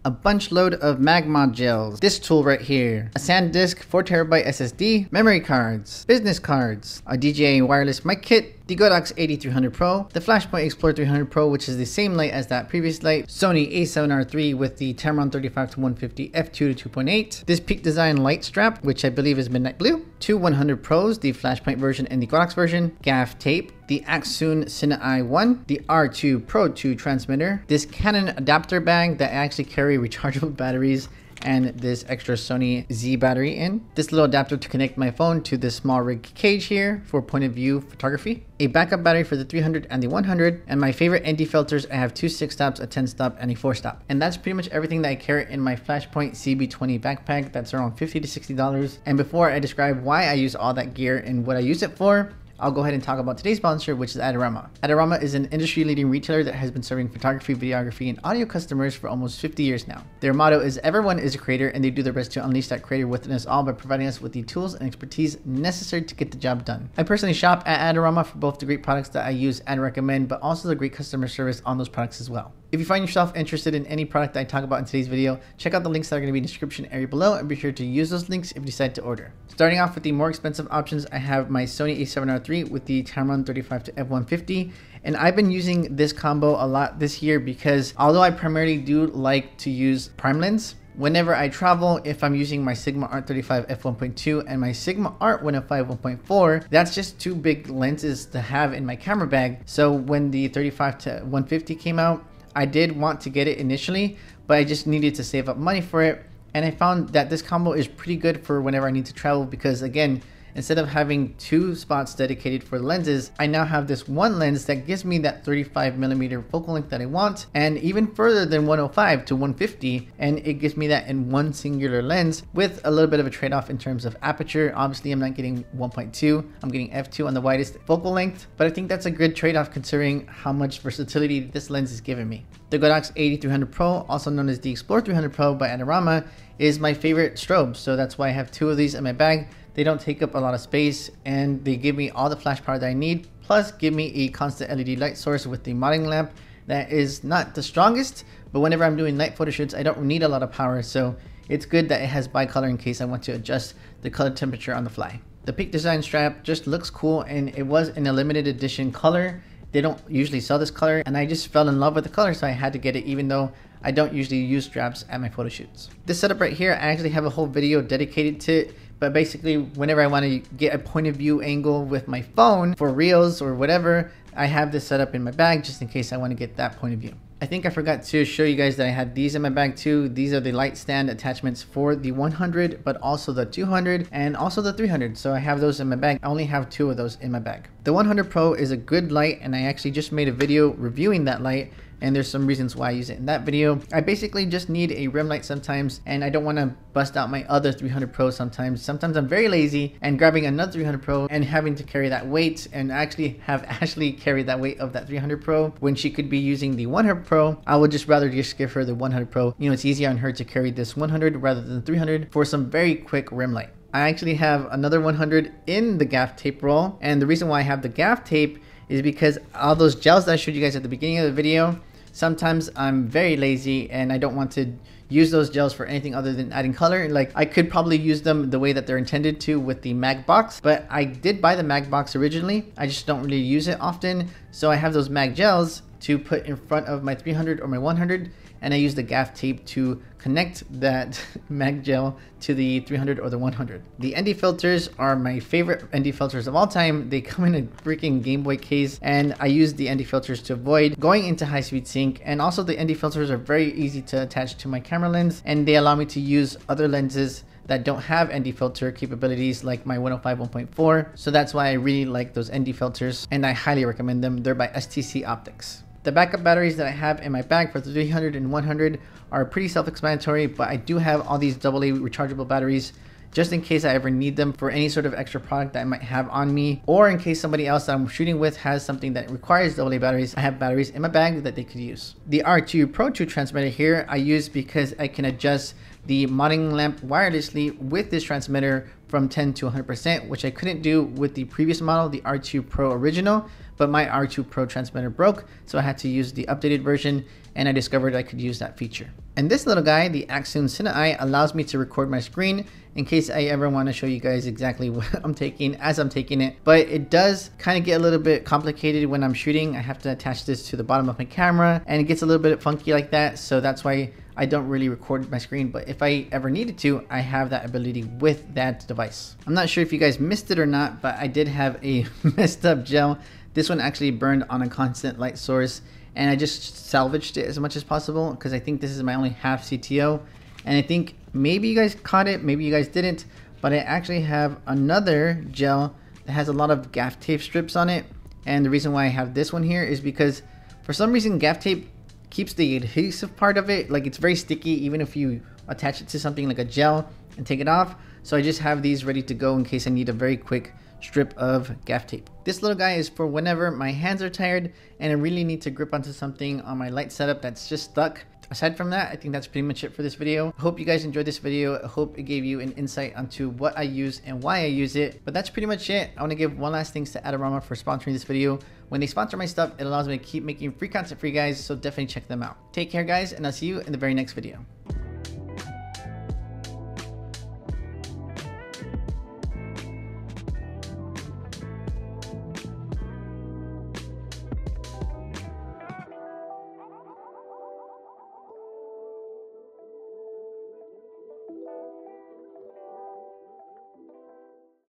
a bunch load of MAGMOD gels, this tool right here, a SanDisk 4TB SSD, memory cards, business cards, a DJI wireless mic kit, the GODOX 8300 Pro, the Flashpoint XPLOR 300 Pro, which is the same light as that previous light, Sony a7R III with the TAMRON 35-150 f2 to 2.8, this Peak Design light strap, which I believe is midnight blue, two 100 Pros, the Flashpoint version and the GODOX version, gaff tape, the ACCSOON CINEEYE 1, the R2 Pro 2 transmitter, this Canon adapter bag that actually carry rechargeable batteries, and this extra Sony Z battery in. This little adapter to connect my phone to this SMALLRIG cage here for point of view photography. A backup battery for the 300 and the 100. And my favorite ND filters, I have two 6-stops, a 10-stop, and a 4-stop. And that's pretty much everything that I carry in my Flashpoint CB20 backpack. That's around $50 to $60. And before I describe why I use all that gear and what I use it for, I'll go ahead and talk about today's sponsor, which is Adorama. Adorama is an industry-leading retailer that has been serving photography, videography, and audio customers for almost 50 years now. Their motto is everyone is a creator, and they do their best to unleash that creator within us all by providing us with the tools and expertise necessary to get the job done. I personally shop at Adorama for both the great products that I use and recommend, but also the great customer service on those products as well. If you find yourself interested in any product that I talk about in today's video, check out the links that are going to be in the description area below and be sure to use those links if you decide to order. Starting off with the more expensive options, I have my Sony a7R III with the TAMRON 35-f150, and I've been using this combo a lot this year because although I primarily do like to use prime lens, whenever I travel, if I'm using my Sigma Art 35 f1.2 and my Sigma Art 105 1.4, that's just two big lenses to have in my camera bag. So when the 35-150 came out, I did want to get it initially, but I just needed to save up money for it. And I found that this combo is pretty good for whenever I need to travel because again, instead of having two spots dedicated for the lenses, I now have this one lens that gives me that 35mm focal length that I want, and even further than 105 to 150, and it gives me that in one singular lens with a little bit of a trade-off in terms of aperture. Obviously, I'm not getting 1.2, I'm getting f2 on the widest focal length, but I think that's a good trade-off considering how much versatility this lens is giving me. The GODOX 8300 Pro, also known as the XPLOR 300 Pro by Adorama, is my favorite strobe, so that's why I have two of these in my bag. They don't take up a lot of space and they give me all the flash power that I need, plus give me a constant LED light source with the modeling lamp that is not the strongest, but whenever I'm doing night photo shoots, I don't need a lot of power, so it's good that it has bicolor in case I want to adjust the color temperature on the fly. The Peak Design strap just looks cool and it was in a limited edition color. They don't usually sell this color and I just fell in love with the color, so I had to get it even though I don't usually use straps at my photo shoots. This setup right here, I actually have a whole video dedicated to it. But basically, whenever I want to get a point of view angle with my phone for reels or whatever, I have this set up in my bag just in case I want to get that point of view. I think I forgot to show you guys that I had these in my bag too. These are the light stand attachments for the 100, but also the 200 and also the 300. So I have those in my bag. I only have two of those in my bag. The 100 Pro is a good light and I actually just made a video reviewing that light. And there's some reasons why I use it in that video. I basically just need a rim light sometimes and I don't want to bust out my other 300 Pro sometimes. Sometimes I'm very lazy and grabbing another 300 Pro and having to carry that weight and actually have Ashley carry that weight of that 300 Pro when she could be using the 100 Pro. I would just rather just give her the 100 Pro. You know, it's easier on her to carry this 100 rather than 300 for some very quick rim light. I actually have another 100 in the gaff tape roll, and the reason why I have the gaff tape is because all those gels that I showed you guys at the beginning of the video, sometimes I'm very lazy and I don't want to use those gels for anything other than adding color. Like I could probably use them the way that they're intended to with the mag box, but I did buy the mag box originally. I just don't really use it often. So I have those mag gels to put in front of my 300 or my 100, and I use the gaff tape to connect that mag gel to the 300 or the 100. The ND filters are my favorite ND filters of all time. They come in a freaking Game Boy case, and I use the ND filters to avoid going into high-speed sync. And also the ND filters are very easy to attach to my camera lens, and they allow me to use other lenses that don't have ND filter capabilities like my 105 1.4. So that's why I really like those ND filters and I highly recommend them. They're by STC Optics. The backup batteries that I have in my bag for the 300 and 100 are pretty self-explanatory, but I do have all these AA rechargeable batteries just in case I ever need them for any sort of extra product that I might have on me, or in case somebody else that I'm shooting with has something that requires AA batteries. I have batteries in my bag that they could use. The R2 Pro 2 transmitter here I use because I can adjust the modeling lamp wirelessly with this transmitter from 10 to 100%, which I couldn't do with the previous model, the R2 Pro original, but my R2 Pro transmitter broke, so I had to use the updated version, and I discovered I could use that feature. And this little guy, the ACCSOON CINEEYE, allows me to record my screen in case I ever want to show you guys exactly what I'm taking as I'm taking it. But it does kind of get a little bit complicated when I'm shooting. I have to attach this to the bottom of my camera and it gets a little bit funky like that. So that's why I don't really record my screen. But if I ever needed to, I have that ability with that device. I'm not sure if you guys missed it or not, but I did have a messed up gel. This one actually burned on a constant light source, and I just salvaged it as much as possible because I think this is my only half CTO. And I think maybe you guys caught it, maybe you guys didn't, but I actually have another gel that has a lot of gaff tape strips on it. And the reason why I have this one here is because for some reason gaff tape keeps the adhesive part of it, like it's very sticky even if you attach it to something like a gel and take it off. So I just have these ready to go in case I need a very quick strip of gaff tape. This little guy is for whenever my hands are tired and I really need to grip onto something on my light setup that's just stuck. Aside from that, I think that's pretty much it for this video. I hope you guys enjoyed this video. I hope it gave you an insight onto what I use and why I use it. But that's pretty much it. I want to give one last thanks to Adorama for sponsoring this video. When they sponsor my stuff, it allows me to keep making free content for you guys, so definitely check them out. Take care guys, and I'll see you in the very next video.